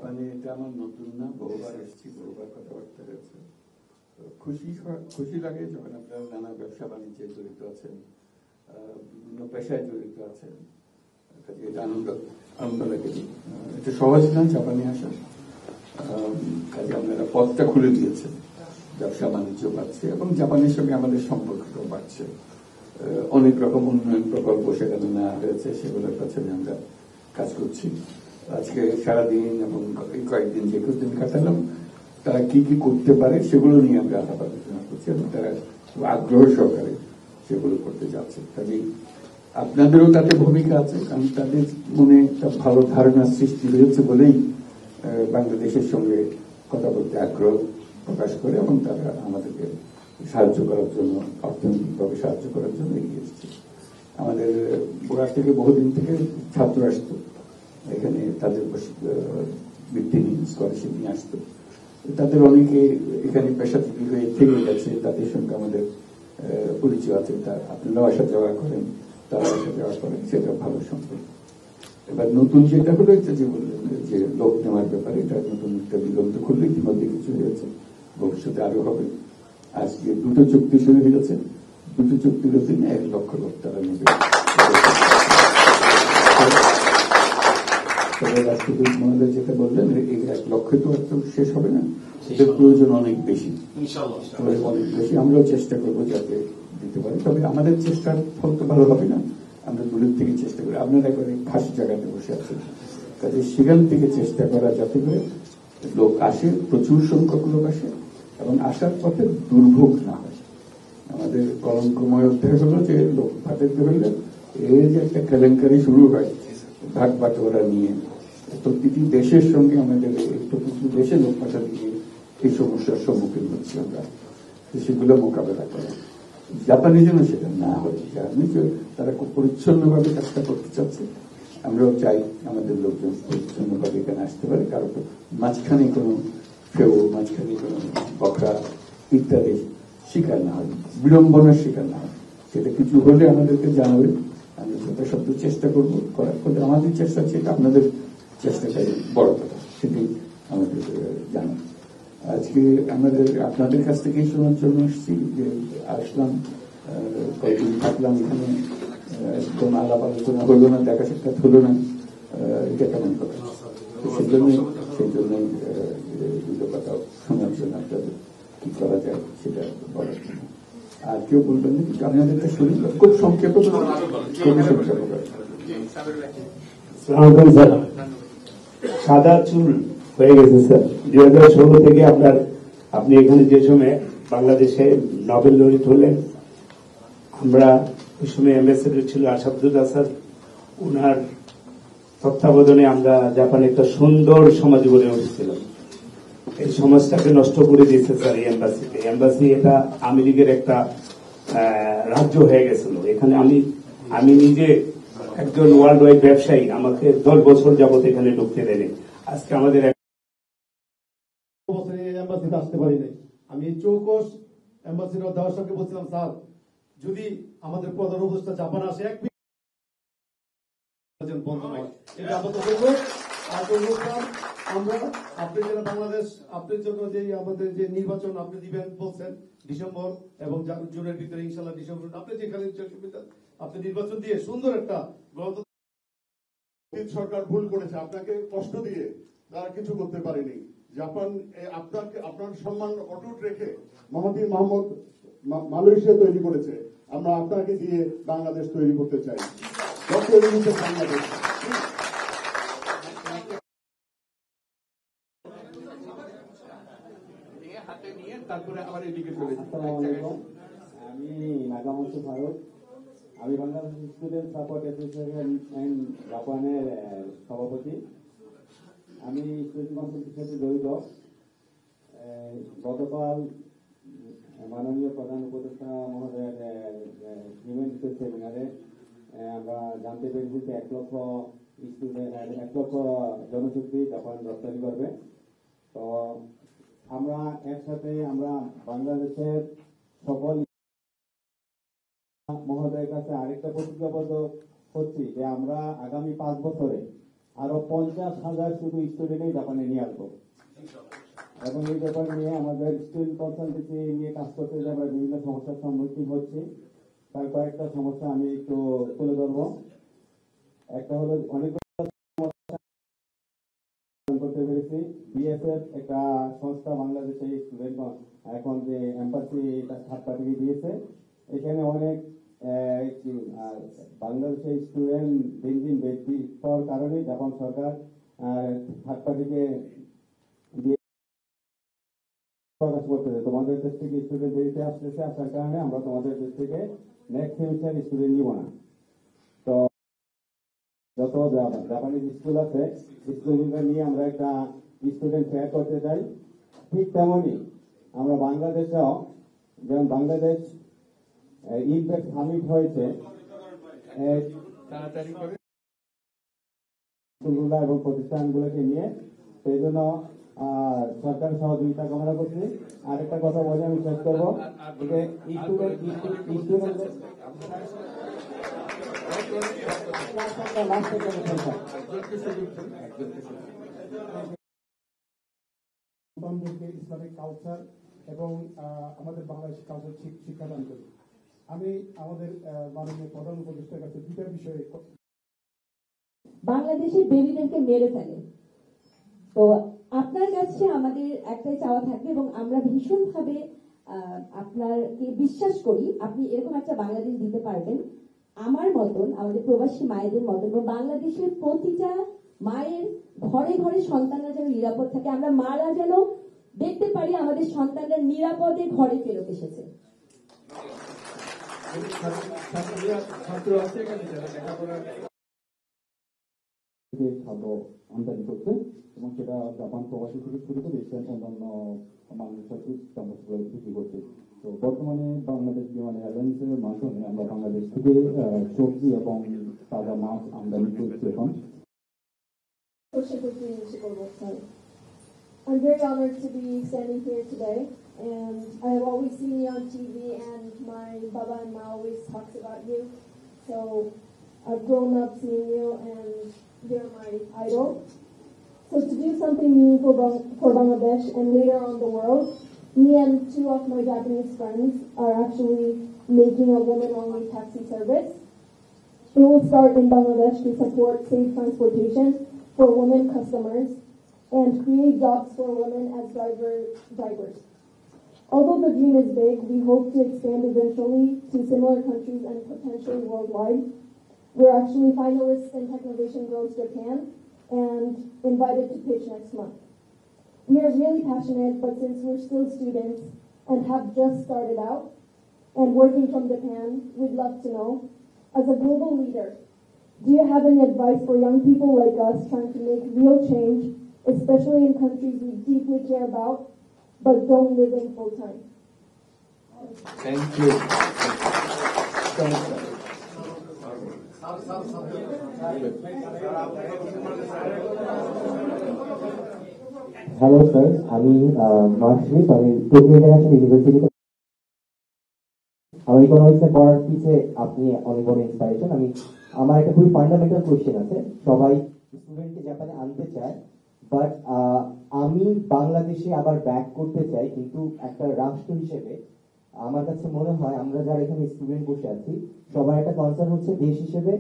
মানে এটা আমার নতুন না, বহুবার এসেছি, বহুবার কথাবার্তা হয়েছে। খুশি লাগে যখন আপনারা নানা ব্যবসা বাণিজ্যে জড়িত আছেন, বিভিন্ন পেশায় জড়িত আছেন। এটা আনন্দ লাগে। এটা সহজ না জাপানে আসা, কাজে আপনারা পথটা খুলে দিয়েছেন, ব্যবসা বাণিজ্য বাড়ছে এবং জাপানের সঙ্গে আমাদের সম্পর্কটাও বাড়ছে। অনেক রকম উন্নয়ন প্রকল্প সেখানে নেওয়া হয়েছে, সেগুলোর পেছনে আমরা কাজ করছি। আজকে সারাদিন এবং এই কয়েকদিন যে দিন কাটালাম, তারা কি কি করতে পারে সেগুলো নিয়ে আমরা আলাপ আলোচনা করছি এবং তারা আগ্রহ সহকারে সেগুলো করতে যাচ্ছে। কাজেই আপনাদেরও তাতে ভূমিকা আছে, কারণ তাদের মনে একটা ভালো ধারণা সৃষ্টি হয়েছে বলেই বাংলাদেশের সঙ্গে কথা বলতে আগ্রহ প্রকাশ করে এবং তারা আমাদেরকে সাহায্য করার জন্য, অর্থনৈতিকভাবে সাহায্য করার জন্য এগিয়ে এসেছে। আমাদের বোরাক থেকে বহুদিন থেকে ছাত্র আসতো এখানে, তাদের বৃত্তি নিয়ে স্কলারশিপ নিয়ে আসতো। তাদের অনেকে এখানে পেশাজীবী হয়ে থেকে গেছে, তাদের সঙ্গে আমাদের পরিচয় আছে। আপনারাও আসা যাওয়া করেন, তারা আসা যাওয়া করেন, সেটা ভালো সম্পর্ক। এবার নতুন যেটা হলো, এটা যে বললেন যে লোক নেওয়ার ব্যাপারে, এটা নতুন একটা দিগন্ত খুললে ইতিমধ্যে কিছু হয়েছে, ভবিষ্যতে আরো হবে। আজকে 2টো চুক্তি শুরু হয়েছে, 2টো চুক্তির অধীনে 1 লক্ষ লোক তারা নেবে। রাষ্ট্রদূত মহোদয় যেটা বললেন, এই 1 লক্ষে তো শেষ হবে না, এদের প্রয়োজন অনেক বেশি, অনেক বেশি। আমরাও চেষ্টা করবো যাতে দিতে পারি, তবে আমাদের চেষ্টার ফল তো ভালো হবে না, আমরা দূরের থেকে চেষ্টা করি। আপনারা একবারে খাস জায়গাতে বসে আছেন, কাজে সেখান থেকে চেষ্টা করা যাতে করে লোক আসে, প্রচুর সংখ্যক লোক আসে এবং আসার পথে দুর্ভোগ না হয়। আমাদের কলঙ্কময় অধ্যায় হলো যে লোক পাঠাতে হলে এই যে একটা কেলেঙ্কারি শুরু হয় ভাগ বাটোয়ারা নিয়ে, প্রতিটি দেশের সঙ্গে আমাদের প্রতিটি দেশে লোক পাঠা দিয়ে এই সমস্যার সম্মুখীন হচ্ছি আমরা, সেগুলো মোকাবেলা করা। জাপানি যেন সেটা না হয়, জানি যে তারা খুব পরিচ্ছন্নভাবে কাজটা করতে চাচ্ছে, আমরাও চাই আমাদের লোকজন পরিচ্ছন্নভাবে এখানে আসতে পারে, কারো তো মাঝখানে কোনো কেউ, মাঝখানে কোনো বকরা ইত্যাদি শিকার না হয়, বিড়ম্বনার শিকার না হয়। সেটা কিছু হলে আমাদেরকে জানাবে, আমরা যথাসাধ্য চেষ্টা করবো করার। ফলে আমাদের চেষ্টা হচ্ছে, এটা আপনাদের চেষ্টাটাই বড় কথা, সেটাই আমাদের জানা। আজকে আমাদের আপনাদের কাছ থেকেই শোনার জন্য এসেছি, যে আসলাম, কয়েকদিন থাকলাম এখানে, কোন আলাপ আলোচনা হলো না, দেখা সাক্ষাৎ হলো না, এটা কেমন কথা। সেই জন্যই দুটো কথা শোনার জন্য, আপনাদের কি করা যায় সেটা বলার জন্য। আর কেউ বলবেন না কিছু? আপনাদেরটা শুনি, খুব সংক্ষেপ, খুবই সংক্ষেপ। সাদা চুল হয়ে গেছে স্যার 2016 থেকে আপনি এখানে যে সময় বাংলাদেশে নোবেল লরিট হলেন, আমরা ওই সময় অ্যাম্বাসেডর ছিল আসাদুল আসাদ, ওনার তত্ত্বাবধানে আমরা জাপানে একটা সুন্দর সমাজ গড়ে উঠেছিলাম। এই সমাজটাকে নষ্ট করে দিয়েছে স্যার এই এম্বাসিতে। এম্বাসি এটা আওয়ামী লীগের একটা রাজ্য হয়ে গেছিল। এখানে আমি নিজে একজন ওয়ার্ল্ড ওয়াইড ব্যবসায়ী, আমাকে 10 বছর যাবত এখানে ঢুকতে দেয়নি। আজকে আমাদের এম্বাসিতে আসতে পারি নাই। আমি চৌকস এম্বাসির দেওয়ার সঙ্গে বলছিলাম, স্যার যদি আমাদের প্রধান উপদেষ্টা জাপান আসে বন্ধ নয়, এটা আমাদের আমরা আপনি যারা বাংলাদেশ, আপনার জন্য যে আমাদের যে নির্বাচন আপনি দিবেন বলছেন ডিসেম্বর এবং জুনের ভিতরে, ইনশাল্লাহ ডিসেম্বর আপনি যেখানে আপনি নির্বাচন দিয়ে সুন্দর একটা সরকার ভুল করেছে, আপনাকে কষ্ট দিয়ে তারা কিছু করতে পারেনি। জাপান আপনার সম্মান অটুট রেখে মাহাথির মোহাম্মদ মালয়েশিয়া তৈরি করেছে, আমরা আপনাকে দিয়ে বাংলাদেশ তৈরি করতে চাই, বাংলাদেশ। তারপরে আবার এদিকে চলে আমি নাগামতো ভারত, আমি Bangladesh student support association and জাপানের সভাপতি। আমি স্টুডেন্ট কনফারেন্সের সাথে জড়িত। গতকাল মাননীয় প্রধান উপদেষ্টা মহোদয়ের নিমন্ত্রিত সেমিনারে আমরা জানতে পেরেছি যে 1 লক্ষ স্টুডেন্ট, 1 লক্ষ জনশক্তি জাপান রপ্তানি করবে। তো আমরা একসাথে আমরা বাংলাদেশের সকল মহোদয়ের কাছে আরেকটা প্রতিজ্ঞাবদ্ধ হচ্ছি যে আমরা আগামী 5 বছরে আরো 50,000 শুধু স্টুডেন্টই জাপানে নিয়ে আসবো। এবং এই ব্যাপার নিয়ে আমাদের স্টুডেন্ট কনসালটেন্সি নিয়ে কাজ করতে গিয়ে আমরা বিভিন্ন সমস্যার সম্মুখীন হচ্ছি। তার কয়েকটা সমস্যা আমি একটু তুলে ধরবো। একটা হলো অনেক করতে পেরেছি। বিএসএফ একটা সংস্থা বাংলাদেশে স্টুডেন্ট এখন যে এম্বাসি থার্ড পার্টি দিয়েছে, এখানে অনেক বাংলাদেশের স্টুডেন্ট দিন দিন বৃদ্ধি পাওয়ার কারণে জাপান সরকার থার্ড পার্টিকে প্রকাশ করতেছে তোমাদের দেশ থেকে স্টুডেন্ট বেরিয়ে আসতেছে, আসার কারণে আমরা তোমাদের দেশ থেকে নেক্সট সেমিস্টার স্টুডেন্ট নিব না। তো যত জাপানিজ স্কুল আছে স্কুলগুলো নিয়ে আমরা একটা স্টুডেন্ট ফেয়ার করতে চাই। ঠিক তেমনই আমরা বাংলাদেশেও, যেমন বাংলাদেশ ইমপ্যাক্ট সামিট হয়েছে স্কুলগুলো এবং প্রতিষ্ঠানগুলোকে নিয়ে, সেই জন্য সরকার সহযোগিতা কামনা করছি। আরেকটা কথা বলে আমি শেষ করবো, ইসলামিক কালচার এবং আমাদের বাংলাদেশি কালচার শিক্ষাদান করি। আমি আমাদের মাননীয় প্রধান উপদেষ্টার কাছে দুটা বিষয়ে, বাংলাদেশের বেবিদেরকে মেরে ফেলে, তো আপনার কাছে আমাদের একটাই চাওয়া থাকবে এবং আমরা ভীষণভাবে আপনাকে বিশ্বাস করি আপনি এরকম একটা বাংলাদেশ দিতে পারবেন আমার মতন, আমাদের প্রবাসী মায়েদের মতন, এবং বাংলাদেশের প্রতিটা মায়ের ঘরে ঘরে সন্তানরা যেন নিরাপদ থাকে, আমরা মারা যেন দেখতে পারি আমাদের সন্তানরা নিরাপদে ঘরে ফেরত এসেছে। ছাত্র আছে এখানে যারা লেখাপড়া খাদ্য আমদানি করছে এবং সেটা জাপান প্রবাসী থেকে শুরু করে এশিয়ান অন্যান্য বাংলাদেশের বিক্রি করছে। তো বর্তমানে বাংলাদেশ বিমান এয়ারলাইন্সের মাধ্যমে আমরা বাংলাদেশ থেকে সবজি এবং তাজা মাছ আমদানি করছি এখন। I'm very honored to be standing here today, and I have always seen you on TV, and my Baba and Ma always talks about you. So I've grown up seeing you, and you're my idol. So to do something meaningful for Bangladesh and later on the world, me and two of my Japanese friends are actually making a woman-only taxi service. It will start in Bangladesh to support safe transportation for women customers and create jobs for women as drivers. Although the dream is big, we hope to expand eventually to similar countries and potentially worldwide. We're actually finalists in Technovation Girls Japan and invited to pitch next month. We are really passionate, but since we're still students and have just started out and working from Japan, we'd love to know, as a global leader, do you have any advice for young people like us trying to make real change, especially in countries we deeply care about, but don't live in full time? Thank you. Thank you. Hello sir, আমি মার্কশিপ, আমি Tokyo international ইউনিভার্সিটিতে আমার ইকোনমিক্সে পড়ার পিছে আপনি অনেক বড় ইন্সপাইরেশন। আমার একটা খুবই ফান্ডামেন্টাল কোয়েশ্চেন আছে, সবাই স্টুডেন্টকে জাপানে আনতে চায়, বাট আমি বাংলাদেশে আবার ব্যাক করতে চাই, কিন্তু একটা রাষ্ট্র হিসেবে আমার কাছে মনে হয় আমরা যারা এখানে স্টুডেন্ট বসে আছি সবার একটা কনসার্ন হচ্ছে দেশ হিসেবে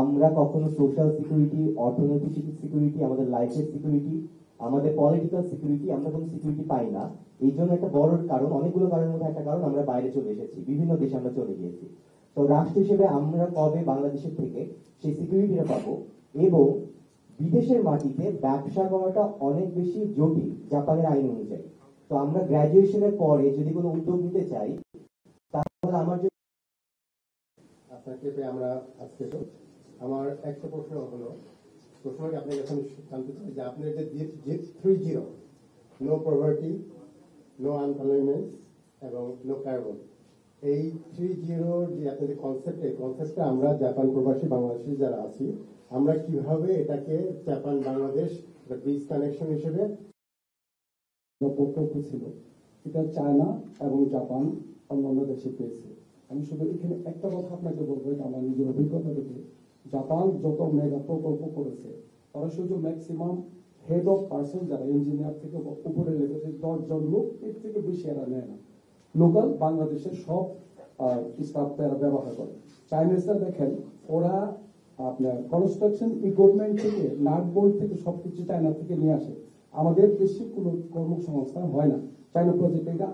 আমরা কখনো সোশ্যাল সিকিউরিটি, অর্থনৈতিক সিকিউরিটি, আমাদের লাইফের সিকিউরিটি, আমাদের পলিটিক্যাল সিকিউরিটি আমরা কোনো সিকিউরিটি পাই না। এই জন্য একটা বড় কারণ, অনেকগুলো কারণের মধ্যে একটা কারণ আমরা বাইরে চলে এসেছি, বিভিন্ন দেশে আমরা চলে গিয়েছি। তো রাষ্ট্র হিসেবে আমরা কবে বাংলাদেশের থেকে সেই সিকিউরিটিটা পাবো? এবং বিদেশের মাটিতে ব্যবসা করাটা অনেক বেশি জটিল জাপানের আইন অনুযায়ী। তো আমরা গ্রাজুয়েশনের পরে যদি কোনো উদ্যোগ নিতে চাই তাহলে আমার আপনাকে আমরা আজকে আমার একটা প্রশ্ন হলো, প্রথমে আপনার কাছে আমি জানতে চাই যে আপনার যে 3-0, নো পভার্টি, নো আনএমপ্লয়মেন্ট এবং নো কার্বন, এই 3-0 যে আপনাদের কনসেপ্টটা আমরা জাপান প্রবাসী বাংলাদেশি যারা আছি আমরা কিভাবে এটাকে জাপান বাংলাদেশ ব্রিজ কানেকশন হিসেবে প্রকল্প ছিল, এটা চায়না এবং জাপান অন্যান্য দেশে পেয়েছে। আমি শুধু এখানে একটা কথা আপনাকে বলবো, এটা আমার নিজের অভিজ্ঞতা থেকে, জাপান যত মেগা প্রকল্প করেছে ওরা শুধু ম্যাক্সিমাম হেড অফ পার্সন যারা ইঞ্জিনিয়ার থেকে উপরে লেভেলের 10 জন লোক, এর থেকে বেশি এরা নেয় না। লোকাল বাংলাদেশের সব স্টাফ তারা ব্যবহার করে। চাইনিজরা দেখেন ওরা আপনার কনস্ট্রাকশন ইকুইপমেন্ট থেকে নাট বোল্ট থেকে সবকিছু চায়না থেকে নিয়ে আসে। আমাদের দেশে কোনো কর্মসংস্থান হয় না চায়না প্রজেক্টে। এটা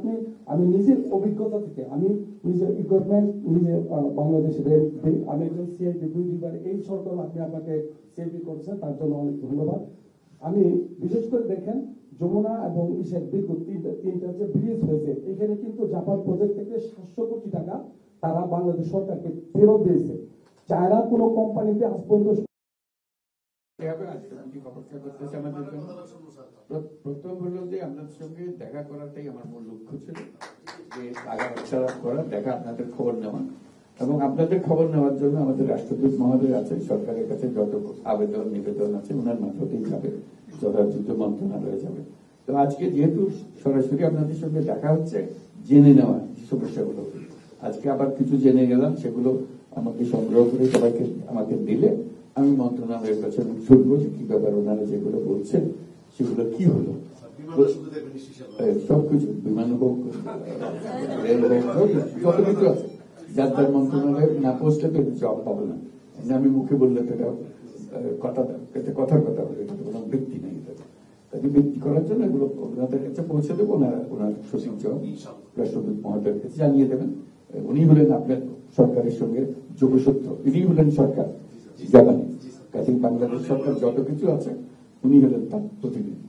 আমি নিজের অভিজ্ঞতা থেকে, আমি নিজের ইকুইপমেন্ট নিজে বাংলাদেশে রেন্ট দিই। আমি একজন সিআইপি 2 দুইবার এই সরকার আপনি আমাকে সিআইপি করেছেন, তার জন্য অনেক ধন্যবাদ। আমি বিশেষ করে দেখেন যমুনা এবং ইসের বিদ্যুৎ তিনটা যে ব্রিজ হয়েছে, এখানে কিন্তু জাপান প্রজেক্ট থেকে 700 কোটি টাকা তারা বাংলাদেশ সরকারকে ফেরত দিয়েছে। চায়না কোনো কোম্পানিতে আজ পর্যন্ত প্রথম হলো যে আপনাদের সঙ্গে দেখা করাটাই আমার মূল লক্ষ্য ছিল, যে আলাপ করা, দেখা, আপনাদের খবর নেওয়া, এবং আপনাদের খবর নেওয়ার জন্য আমাদের রাষ্ট্রদূত মহোদয় আছে, সরকারের কাছে যত আবেদন নিবেদন আছে ওনার মারফতেই যাবে, যথাযথ মন্ত্রণালয়ে যাবে। তো আজকে যেহেতু সরাসরি আপনাদের সঙ্গে দেখা হচ্ছে, জেনে নেওয়া সমস্যাগুলো, আজকে আবার কিছু জেনে গেলাম, সেগুলো আমাকে সংগ্রহ করে সবাইকে আমাকে দিলে আমি মন্ত্রণালয়ের কাছে শুনবো যে কি ব্যাপার, ওনারা যেগুলো বলছেন সেগুলো কি হলো। সবকিছু বিমান হোক, রেল হোক, যত কিছু আছে, যার যার মন্ত্রণালয়ে না পৌঁছলে তো জব পাবো না। আমি মুখে বললে তো এটা কথার কথা বলে, এটা কোনো বৃত্তি নেই। তাকে বৃত্তি করার জন্য এগুলো ওনাদের কাছে পৌঁছে দেবো, ওনার সচিব রাষ্ট্রদূত মহোদয়ের কাছে জানিয়ে দেবেন। উনি হলেন আপনার সরকারের সঙ্গে যোগসূত্র, ইনি হলেন সরকার জাপানি, কাজে বাংলাদেশ সরকার যত কিছু আছে উনি হলেন তার প্রতিনিধি,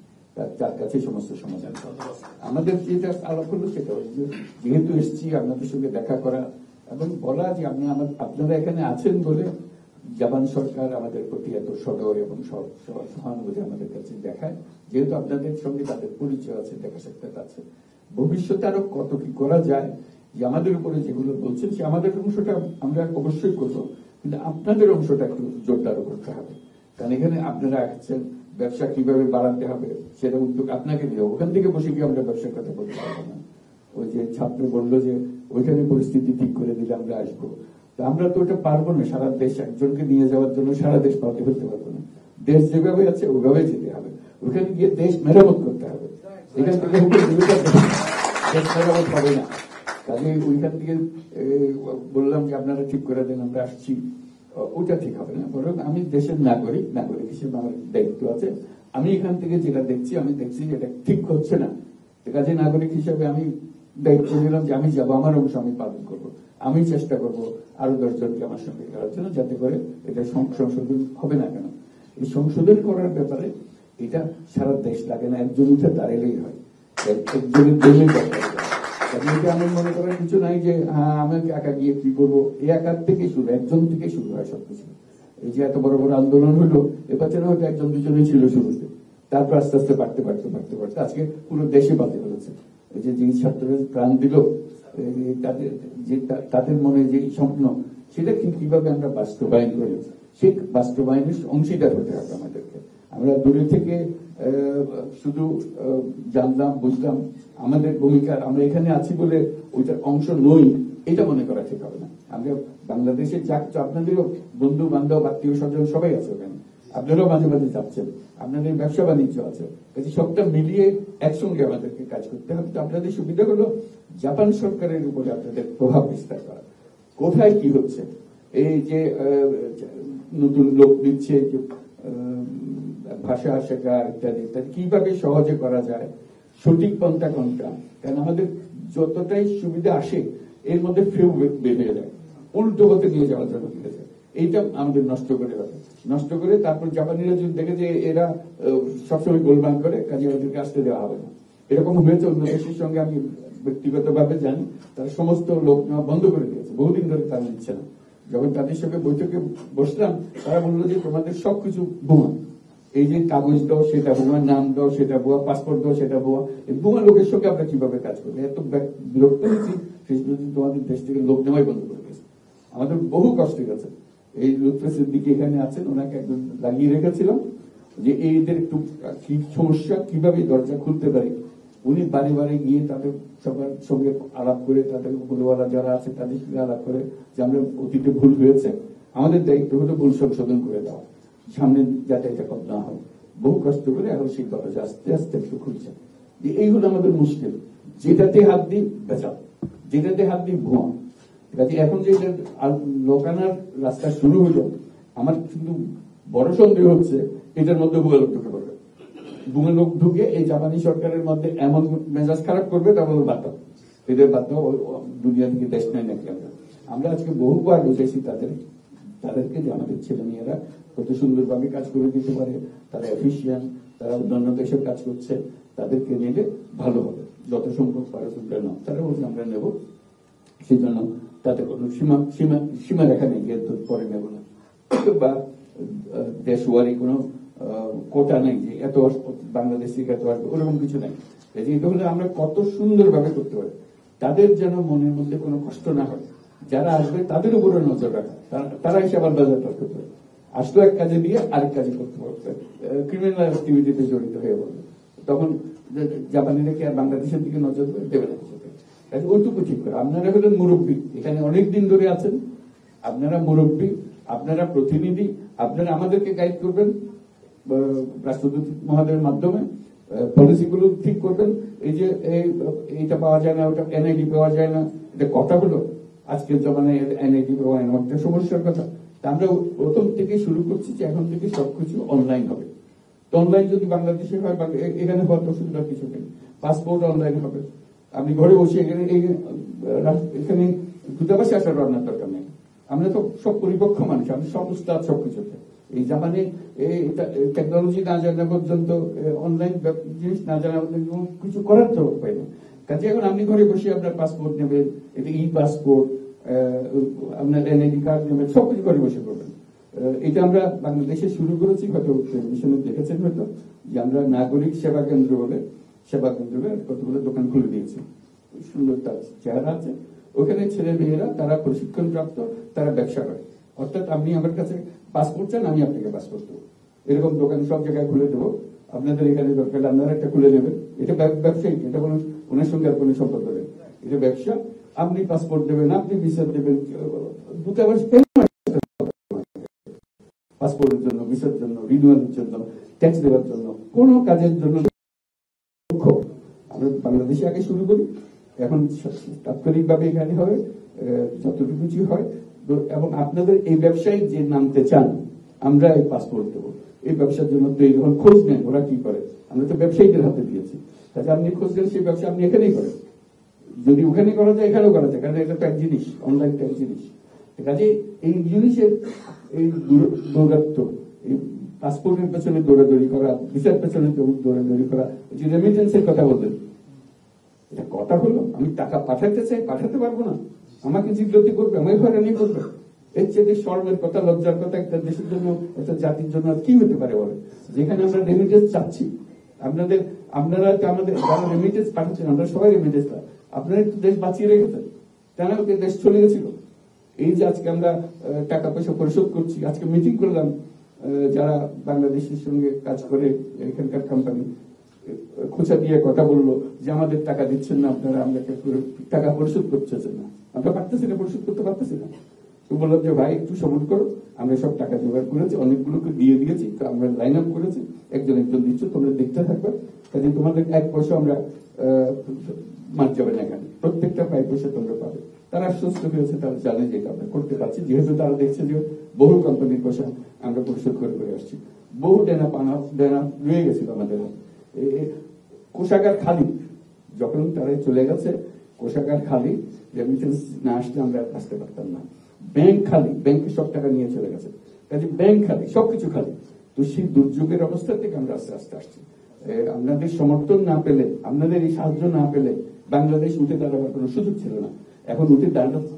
যার কাছে সমস্ত সমাধান। আমাদের যেটা আলাপ হলো সেটা যেহেতু এসেছি আপনাদের সঙ্গে দেখা করা এবং বলা যে আপনারা এখানে আছেন বলে জাপান সরকার আমাদের প্রতি এত সদয় এবং সহানুভূতি আমাদের কাছে দেখায়, যেহেতু আপনাদের সঙ্গে তাদের পরিচয় আছে, দেখা সাক্ষাৎ আছে। ভবিষ্যতে আরো কত কি করা যায়, যে আমাদের উপরে যেগুলো বলছেন সে আমাদের অংশটা আমরা অবশ্যই করবো, কিন্তু আপনাদের অংশটা একটু জোরদার করতে হবে। কারণ এখানে আপনারা আসছেন, ব্যবসা কিভাবে বাড়াতে হবে সেটা উদ্যোগ আপনাকে নিয়ে, ওখান থেকে বসে গিয়ে আমরা ব্যবসার কথা বলতে পারবো না। ওই যে ছাত্র বললো যে ওইখানে পরিস্থিতি ঠিক করে দিলে আমরা আসবো, তো আমরা তো ওটা পারবো না। সারা দেশ একজনকে নিয়ে যাওয়ার জন্য সারা দেশ পাল্টে ফেলতে পারবো না। দেশ যেভাবে আছে ওইভাবে যেতে হবে, ওইখানে গিয়ে দেশ মেরামত করতে হবে। এখান থেকে দেশ মেরামত হবে না। কাজে ওইখান থেকে বললাম যে আপনারা ঠিক করে দেন, আমরা আসছি, ওটা ঠিক হবে না। বরং আমি দেশের নাগরিক হিসেবে আমার দায়িত্ব আছে। আমি এখান থেকে যেটা দেখছি, আমি দেখছি যেটা ঠিক হচ্ছে না, কাজে নাগরিক হিসেবে আমি দায়িত্ব নিলাম যে আমি যাবো, আমার অংশ আমি পালন করবো, আমি চেষ্টা করব আরো 10 জনকে আমার সঙ্গে করার জন্য, যাতে করে এটা সংশোধন হবে না কেন। এই সংশোধন করার ব্যাপারে এটা সারা দেশ লাগে না, একজন উঠে দাঁড়ালেই হয়, একজনের জন্যই দরকার। আমি মনে করার কিছু নাই যে হ্যাঁ আমি একা গিয়ে কি করবো, এই একার থেকে শুরু, একজন থেকে শুরু হয় সবকিছু। এই যে এত বড় বড় আন্দোলন হলো, এবার হয়তো একজন দুজনেই ছিল শুরুতে, তারপর আস্তে আস্তে বাড়তে আজকে পুরো দেশে বাড়তে পেরেছে। এই যে ছাত্ররা প্রাণ দিল, তাদের মনে যে স্বপ্ন, সেটা কিভাবে আমরা বাস্তবায়ন করি, সেই বাস্তবায়নের অংশীদার হতে হবে আমাদেরকে। আমরা দূরে থেকে শুধু জানলাম, বুঝলাম, আমাদের ভূমিকা, আমরা এখানে আছি বলে ওইটার অংশ নই, এটা মনে করা ঠিক হবে না। আমরা বাংলাদেশে আপনাদেরও বন্ধু বান্ধব আত্মীয় স্বজন সবাই আছে ওখানে, আপনারাও মাঝে মাঝে যাচ্ছেন, আপনাদের ব্যবসা বাণিজ্য আছে, কাজে সবটা মিলিয়ে একসঙ্গে আমাদেরকে কাজ করতে হবে। তো আপনাদের সুবিধা হলো জাপান সরকারের উপরে আপনাদের প্রভাব বিস্তার করা, কোথায় কি হচ্ছে, এই যে নতুন লোক দিচ্ছে, ভাষা শেখা ইত্যাদি ইত্যাদি, কিভাবে সহজে করা যায়, সঠিক পন্থা কোনটা। কারণ আমাদের যতটাই সুবিধা আসে এর মধ্যে ফেউ বেরিয়ে যায়, উল্টো হতে নিয়ে যাওয়ার জন্য ফিরেছে, এইটা আমাদের নষ্ট করে তারপর জাপানিরা যদি দেখে যে এরা সবসময় গোলমাল করে, কাজে ওদেরকে আসতে দেওয়া হবে না। এরকম হয়েছে অন্য দেশের সঙ্গে, আমি ব্যক্তিগতভাবে জানি, তারা সমস্ত লোক নেওয়া বন্ধ করে দিয়েছে, বহুদিন ধরে তারা নিচ্ছে না। যখন তাদের সঙ্গে বৈঠকে বসলাম, তারা বললো যে তোমাদের সবকিছু বোমা, এই যে কাগজ দাও সেটা বোমা, নাম দাও সেটা বোমা, পাসপোর্ট দাও সেটা বোমা, এই বোমা লোকের সঙ্গে আমরা কিভাবে কাজ করবো, এত বিরক্ত হয়েছি। তোমাদের দেশ থেকে লোক নেওয়াই বন্ধ করে দিয়েছে, আমাদের বহু কষ্ট গেছে। এই লুৎফের দিকে এখানে আছেন, ওনাকে একদম লাগিয়ে রেখেছিলাম যে এইদের একটু কি সমস্যা, কিভাবে দরজা খুলতে পারি। উনি বাড়ি বাড়ি গিয়ে তাদের সবার সঙ্গে আলাপ করে, তাদের ভুলওয়ালা যারা আছে তাদের সঙ্গে আলাপ করে যে আমরা অতীতে ভুল হয়েছে, আমাদের দায়িত্ব হলো ভুল সংশোধন করে দেওয়া। সামনে যাতে এটা কম না হয়, বহু কষ্ট করে এখন সেই দরজা আস্তে আস্তে একটু খুলছে। এই হলো আমাদের মুশকিল, যেটাতে হাত দিই বেচাল, যেটাতে হাত দিই ভুয়া। কাজে এখন যে লোকানার রাস্তা শুরু হলো, আমার কিন্তু বড় সন্দেহ হচ্ছে এটার মধ্যে ভুয়া লোক ঢুকে পড়বে। ভুয়া লোক ঢুকে এই জাপানি সরকারের মধ্যে এমন মেজাজ খারাপ করবে, তা বলবো বাদ দাও, এদের বাদ দাও, দুনিয়া থেকে দেশ নেয় নাকি। আমরা আজকে বহুবার বুঝেছি তাদেরকে যে আমাদের ছেলে মেয়েরা কত সুন্দরভাবে কাজ করে দিতে পারে, তারা এফিসিয়েন্ট, তারা অন্যান্য দেশের কাজ করছে, তাদেরকে নিলে ভালো হবে, যত সম্ভব পারে তোমরা নাও। তারা বলছে আমরা নেব, সেই জন্য তাতে কোনো সীমা রেখা নেই, এর পরে নেব না, বা দেশওয়ারি কোনো কোটা নেই যে এত বাংলাদেশ থেকে এত আসবে, ওরকম কিছু নেই। এটা হলে আমরা কত সুন্দরভাবে করতে পারি, তাদের যেন মনের মধ্যে কোনো কষ্ট না হয়, যারা আসবে তাদের উপরে নজর রাখা, তারা এসে আবার বাজার করতে পারে, আসলো এক কাজে দিয়ে আরেক কাজে করতে পারবে, ক্রিমিনাল অ্যাক্টিভিটিতে জড়িত হয়ে বলবে, তখন জাপানিরা কি আর বাংলাদেশের দিকে নজর দেবে না? ওইটুকু ঠিক করে। আপনারা হলেন মুরব্বী, এখানে অনেক দিন ধরে আছেন, আপনারা মুরব্বী, আপনারা প্রতিনিধি, আপনারা আমাদেরকে গাইড করবেন রাষ্ট্রদূত মহোদয়ের মাধ্যমে, পলিসিগুলো ঠিক করবেন। এই যে এইটা পাওয়া যায় না, ওটা এনআইডি পাওয়া যায় না, এটা কথা হলো আজকের জমানায় এনআইডি পাওয়া যায় না, একটা সমস্যার কথা। তা আমরা প্রথম থেকে শুরু করছি যে এখন থেকে সবকিছু অনলাইন হবে। তো অনলাইন যদি বাংলাদেশে হয়, এখানে হওয়ার অসুবিধার কিছু নেই, পাসপোর্ট অনলাইন হবে, আপনি ঘরে বসে এখানে দূতাবাসে আসার রান্নার দরকার নেই। আমরা তো সব পরিপক্ষ মানুষ, আমি সব উস্তাদ সবকিছুতে। এই জাপানে টেকনোলজি না জানা পর্যন্ত, অনলাইন জিনিস না জানা পর্যন্ত কিছু করার তো উপায় না। কাজে এখন আপনি ঘরে বসে আপনার পাসপোর্ট নেবেন, এটা ই পাসপোর্ট, আপনার এনআইডি কার্ড নেবেন, সবকিছু ঘরে বসে করবেন। এটা আমরা বাংলাদেশে শুরু করেছি, হয়তো টেলিভিশনে দেখেছেন হয়তো, যে আমরা নাগরিক সেবা কেন্দ্র বলে কতগুলো দোকান খুলে দিয়েছি, সুন্দর তার চেহারা আছে। ওখানে ছেলে মেয়েরা তারা প্রশিক্ষণ প্রাপ্ত, তারা ব্যবসা করে। অর্থাৎ আপনি আমার কাছে পাসপোর্ট চান, আমি আপনাকে পাসপোর্ট দেবো, এরকম দোকান সব জায়গায় খুলে দেবো। আপনাদের এখানে দরকার আপনারা একটা খুলে নেবেন, এটা ব্যবসায়িক, এটা কোনো ওনার সঙ্গে আর কোনো সম্পর্ক নেই, এটা ব্যবসা। আপনি পাসপোর্ট দেবেন, আপনি ভিসা দেবেন, দূতাবাস পাসপোর্টের জন্য, ভিসার জন্য, রিনিউয়ালের জন্য, ট্যাক্স দেওয়ার জন্য, কোন কাজের জন্য আমরা বাংলাদেশে আগে শুরু করি, এখন তাৎক্ষণিকভাবে এখানে হবে, যতটুকু কিছু হয়। এবং আপনাদের এই ব্যবসায় যে নামতে চান, আমরা এই পাসপোর্ট দেবো, এই ব্যবসার জন্য তো যখন খোঁজ নেন ওরা কি করে, আমরা তো ব্যবসায়ীদের হাতে দিয়েছি, তাহলে আপনি খোঁজ নেন, সেই ব্যবসা আপনি এখানেই করেন। যদি ওখানে করা যায় এখানেও করা যায়, কারণ এটা তো এক জিনিস, অনলাইন এক জিনিস। কাজে এই জিনিসের এই দৌরাত্ম, এই পাসপোর্টের পেছনে দৌড়াদৌড়ি করা, ভিসার পেছনে দৌড়াদৌড়ি করা, যে রেমিটেন্সের কথা বললেন, এটা কথা হলো আমি টাকা পাঠাতে চাই, পাঠাতে পারবো না, আমাকে জিজ্ঞাসা করবে, আমায় হয়রানি করবে। এর চেয়ে শর্মের কথা, লজ্জার কথা একটা দেশের জন্য, একটা জাতির জন্য কি হতে পারে বলে, যেখানে আমরা রেমিটেন্স চাচ্ছি। আপনারা আমাদের যারা রেমিটেন্স পাঠাচ্ছেন, আমরা সবাই রেমিটেন্স পাই, আপনারা একটু দেশ বাঁচিয়ে রেখেছেন, কেন দেশ চলে গেছিল। এই যে আজকে আমরা টাকা পয়সা পরিশোধ করছি, আজকে মিটিং করলাম যারা বাংলাদেশের সঙ্গে কাজ করে, এখানকার কোম্পানি খোঁচা দিয়ে কথা বললো যে আমাদের টাকা দিচ্ছেন না আপনারা, আমরা টাকা পরিশোধ করতেছেন না, আমরা পারতেছি না, পরিশোধ করতে পারতেছি না। তো বললাম যে ভাই একটু সবুর করো, আমরা সব টাকা জোগাড় করেছি, অনেকগুলোকে দিয়ে দিয়েছি, তো আমরা লাইন আপ করেছি, একজন দিচ্ছ, তোমরা দেখতে থাকবে, কাজে তোমাদের এক পয়সা আমরা মার যাবে না, এখানে প্রত্যেকটা 5 পয়সা তোমরা পাবে। তারা আশ্বস্ত হয়েছে, তারা জানে যে এটা আমরা করতে পারছি, যেহেতু তারা দেখছে যে বহু কোম্পানির পয়সা আমরা পরিশোধ করে আসছি, বহু দেনা রয়ে গেছিল আমাদের। কোষাগার খালি, যখন তারা চলে গেছে কোষাগার খালি, রেমিটেন্স না আসলে আমরা আসতে পারতাম না। ব্যাংক খালি, ব্যাংকে সব টাকা নিয়ে চলে গেছে, কাজে ব্যাংক খালি, সবকিছু খালি। তো সেই দুর্যোগের অবস্থা থেকে আমরা আস্তে আস্তে আসছি। আপনাদের সমর্থন না পেলে, আপনাদের এই সাহায্য না পেলে বাংলাদেশ উঠে দাঁড়াবার কোনো সুযোগ ছিল না। এখন উঠে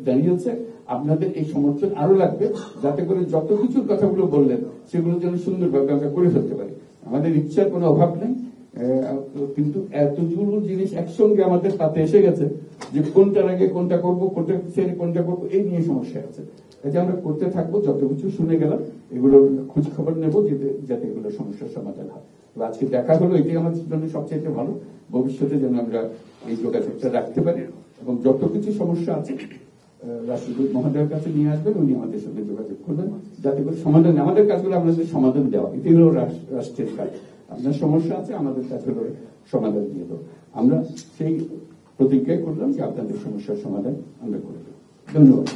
দাঁড়িয়েছে, আপনাদের এই সমর্থন আরো লাগবে, যাতে করে যত কিছুর কথাগুলো বললেন সেগুলো যেন সুন্দরভাবে আমরা করে ফেলতে পারি। আমাদের ইচ্ছার কোনো অভাব নেই, কিন্তু এতগুলো জিনিস একসঙ্গে আমাদের পাতে এসে গেছে যে কোনটার আগে কোনটা করবো, কোনটা ছেড়ে কোনটা করবো, এই নিয়ে সমস্যা আছে। কাজে আমরা করতে থাকবো, যত কিছু শুনে গেলাম এগুলো খোঁজ খবর নেবো, যাতে এগুলো সমস্যার সমাধান হয়। আজকে দেখা হলো, এটাই আমাদের জন্য সবচেয়ে ভালো, ভবিষ্যতে যেন আমরা এই যোগাযোগটা রাখতে পারি এবং যত কিছু সমস্যা আছে রাষ্ট্রদূত মহোদয়ের কাছে নিয়ে আসবেন, উনি আমাদের সঙ্গে যোগাযোগ করবেন, যাতে করে সমাধান, আমাদের কাজগুলো আপনাদের সমাধান দেওয়া, এটি হলো রাষ্ট্রের কাজ। আপনার সমস্যা আছে, আমাদের কাজ হলো সমাধান দিয়ে দেবো। আমরা সেই প্রতিজ্ঞায় করলাম যে আপনাদের সমস্যার সমাধান আমরা করে দেবো। ধন্যবাদ।